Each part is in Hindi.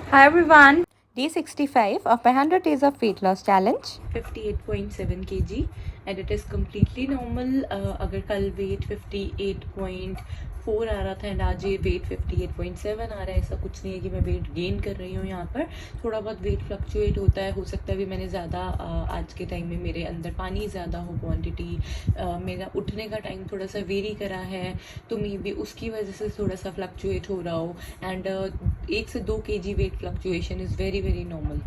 Hi everyone, day 65 of my 100 days of weight loss challenge. 58.7 kg and it is completely normal. अगर कल वेट 58.4 आ रहा था एंड आज ये वेट 58.7 आ रहा है, ऐसा कुछ नहीं है कि मैं वेट गेन कर रही हूँ. यहाँ पर थोड़ा बहुत वेट फ्लक्चुएट होता है. हो सकता है भी मैंने ज़्यादा आज के टाइम में मेरे अंदर पानी ज़्यादा हो, क्वांटिटी, मेरा उठने का टाइम थोड़ा सा वेरी करा है, तो मे बी उसकी वजह से थोड़ा सा फ्लक्चुएट हो रहा हो. एंड 1 से 2 kg weight fluctuation is very very normal.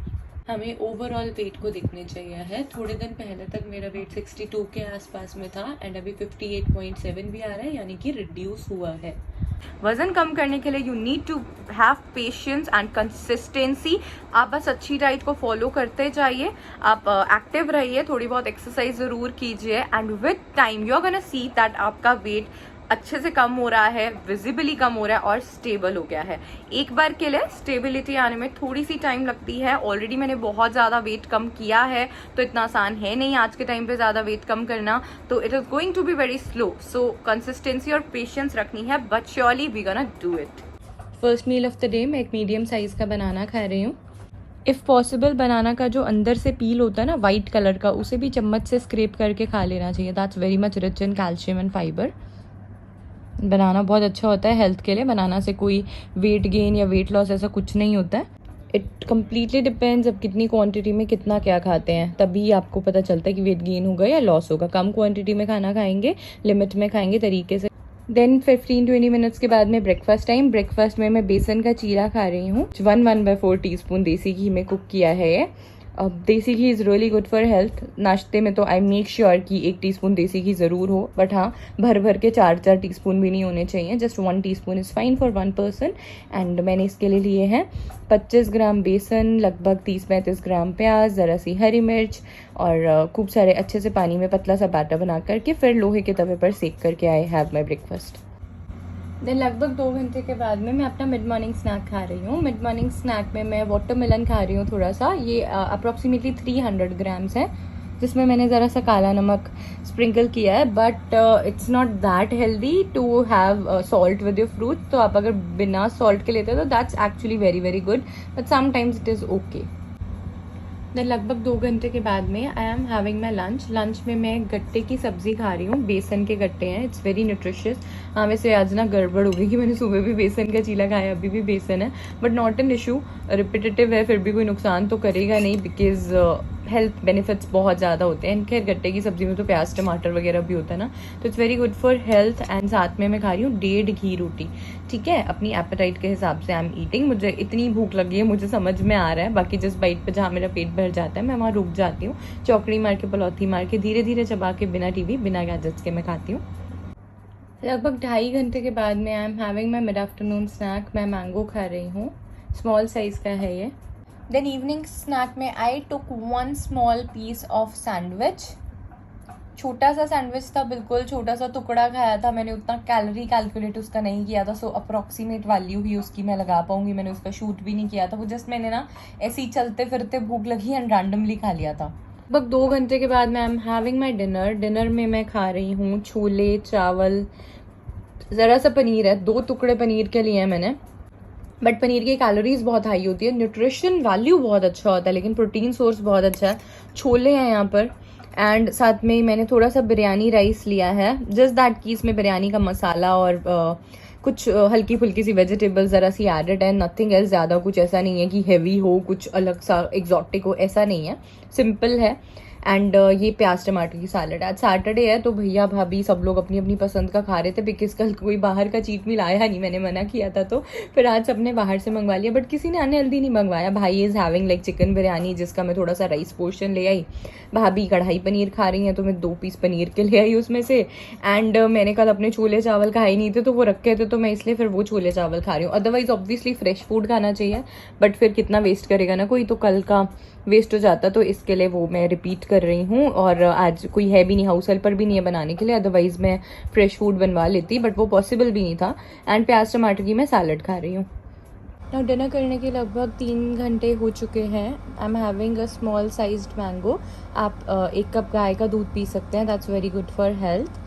हमें ओवरऑल वेट को देखने चाहिए है. थोड़े दिन पहले तक मेरा वेट 62 के आसपास में था एंड अभी 58.7 भी आ रहा है, यानी कि रिड्यूस हुआ है. वजन कम करने के लिए you need to have patience and consistency. आप बस अच्छी डाइट को फॉलो करते जाइए, आप एक्टिव रहिए, थोड़ी बहुत एक्सरसाइज ज़रूर कीजिए and with time you are gonna see that आपका वेट अच्छे से कम हो रहा है, विजिबली कम हो रहा है और स्टेबल हो गया है. एक बार के लिए स्टेबिलिटी आने में थोड़ी सी टाइम लगती है. ऑलरेडी मैंने बहुत ज़्यादा वेट कम किया है, तो इतना आसान है नहीं आज के टाइम पे ज़्यादा वेट कम करना. तो it is going to be very slow. So consistency और पेशेंस रखनी है, but surely we gonna do it. First meal of the day मैं एक मीडियम साइज़ का बनाना खा रही हूँ. इफ़ पॉसिबल बनाना का जो अंदर से पील होता है ना वाइट कलर का, उसे भी चम्मच से स्क्रैप करके खा लेना चाहिए. That's very much rich in calcium and fibre. Banana बहुत अच्छा होता है हेल्थ के लिए. बनाना से कोई वेट गेन या वेट लॉस ऐसा कुछ नहीं होता है. इट कम्प्लीटली डिपेंड्स अब कितनी क्वांटिटी में कितना क्या खाते हैं, तभी आपको पता चलता है कि वेट गेन होगा या लॉस होगा. कम क्वांटिटी में खाना खाएंगे, लिमिट में खाएंगे तरीके से. देन 15-20 मिनट्स के बाद में ब्रेकफास्ट टाइम. ब्रेकफास्ट में मैं बेसन का चीरा खा रही हूँ. 1/4 टीस्पून देसी घी में कुक किया है ये. अब desi ghee is really good for health. नाश्ते में तो आई मेक श्योर कि 1 टीस्पून देसी घी ज़रूर हो, बट हाँ भर भर के 4 टीस्पून भी नहीं होने चाहिए. Just 1 teaspoon is fine for 1 person. And मैंने इसके लिए लिए हैं 25 ग्राम बेसन, लगभग 30-35 ग्राम प्याज, ज़रा सी हरी मिर्च और खूब सारे अच्छे से पानी में पतला सा बैटर बना करके फिर लोहे के तवे पर सेक करके I have my breakfast. Then लगभग 2 घंटे के बाद में मैं अपना मिड मॉर्निंग स्नैक खा रही हूँ. मिड मॉर्निंग स्नैक में मैं वाटरमेलन खा रही हूँ थोड़ा सा. ये अप्रॉक्सीमेटली 300 ग्राम्स है, जिसमें मैंने ज़रा सा काला नमक स्प्रिंकल किया है. But it's not that healthy to have salt with your fruit. तो आप अगर बिना सॉल्ट के लेते हो तो that's actually very very good, but sometimes it is okay. Then लगभग 2 घंटे के बाद में I am having my lunch. Lunch में मैं गट्टे की सब्ज़ी खा रही हूँ. बेसन के गट्टे हैं. It's very nutritious. हाँ वैसे आज ना गड़बड़ हो गई कि मैंने सुबह भी बेसन का चीला खाया, अभी भी बेसन है, but not an issue. Repetitive है, फिर भी कोई नुकसान तो करेगा नहीं, बिकॉज हेल्थ बेनिफिट्स बहुत ज़्यादा होते हैं. खैर गट्टे की सब्ज़ी में तो प्याज टमाटर वगैरह भी होता है ना, तो it's very good for health. And साथ में मैं खा रही हूँ 1.5 घी रोटी. ठीक है, अपनी एपेटाइट के हिसाब से आई एम ईटिंग. मुझे इतनी भूख लगी है, मुझे समझ में आ रहा है. बाकी जिस बाइट पे जहाँ मेरा पेट भर जाता है मैं वहाँ रुक जाती हूँ. चौकड़ी मार के, पलौथी मार के, धीरे धीरे चबा के, बिना टीवी बिना गैजेट्स के मैं खाती हूँ. लगभग 2.5 घंटे के बाद में I am having my mid afternoon snack. मैं मैंगो खा रही हूँ, स्मॉल साइज़ का है ये. देन इवनिंग स्नैक में आई टुक 1 स्मॉल पीस ऑफ सैंडविच. छोटा सा सैंडविच था, बिल्कुल छोटा सा टुकड़ा खाया था मैंने. उतना कैलोरी कैलकुलेट उसका नहीं किया था, सो अप्रॉक्सीमेट वैल्यू ही उसकी मैं लगा पाऊंगी. मैंने उसका शूट भी नहीं किया था, वो जस्ट मैंने ना ऐसे ही चलते फिरते भूख लगी एंड रैंडमली खा लिया था. लगभग 2 घंटे के बाद में I am having my dinner. Dinner में मैं खा रही हूँ छोले चावल, ज़रा सा पनीर है. 2 टुकड़े पनीर के लिए हैं मैंने, बट पनीर की कैलोरीज बहुत हाई होती है. न्यूट्रिशन वैल्यू बहुत अच्छा होता है, लेकिन प्रोटीन सोर्स बहुत अच्छा है. छोले हैं यहाँ पर एंड साथ में मैंने थोड़ा सा बिरयानी राइस लिया है. जस्ट दैट कि इसमें बिरयानी का मसाला और कुछ हल्की फुल्की सी वेजिटेबल्स ज़रा सी एडेड है. Nothing else. ज़्यादा कुछ ऐसा नहीं है कि हेवी हो, कुछ अलग सा एग्जॉटिक हो, ऐसा नहीं है. सिंपल है. एंड ये प्याज टमाटर की सैलड. आज सैटरडे है तो भैया भाभी सब लोग अपनी अपनी पसंद का खा रहे थे, बिकॉज कल कोई बाहर का चीट मील आया नहीं, मैंने मना किया था, तो फिर आज सबने बाहर से मंगवा लिया. बट किसी ने अनहेल्दी नहीं मंगवाया. भाई is having like chicken biryani, जिसका मैं थोड़ा सा राइस पोर्शन ले आई. भाभी कढ़ाई पनीर खा रही हैं, तो मैं 2 पीस पनीर के ले आई उसमें से. एंड मैंने कल अपने छोले चावल खाए नहीं थे, तो वो रखे थे, तो मैं इसलिए फिर वो छोले चावल खा रही हूँ. अदरवाइज ऑब्वियसली फ्रेश फूड खाना चाहिए, बट फिर कितना वेस्ट करेगा ना कोई, तो कल का वेस्ट हो जाता, तो इसके लिए वो मैं रिपीट कर रही हूँ. और आज कोई है भी नहीं, हाउस हेल्पर भी नहीं है बनाने के लिए, अदरवाइज मैं फ्रेश फूड बनवा लेती, बट वो पॉसिबल भी नहीं था. एंड प्याज टमाटर की मैं सैलड खा रही हूँ. ना डिनर करने के लगभग 3 घंटे हो चुके हैं. I am having a small sized mango. आप 1 कप गाय का दूध पी सकते हैं, that's very good for health.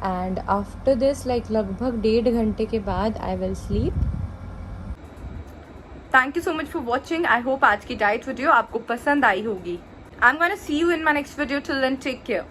And after this like लगभग 1.5 घंटे के बाद I will sleep. Thank you so much for watching. I hope आज की डाइट वीडियो आपको पसंद आई होगी. I am gonna see you in my next video. Till then take care.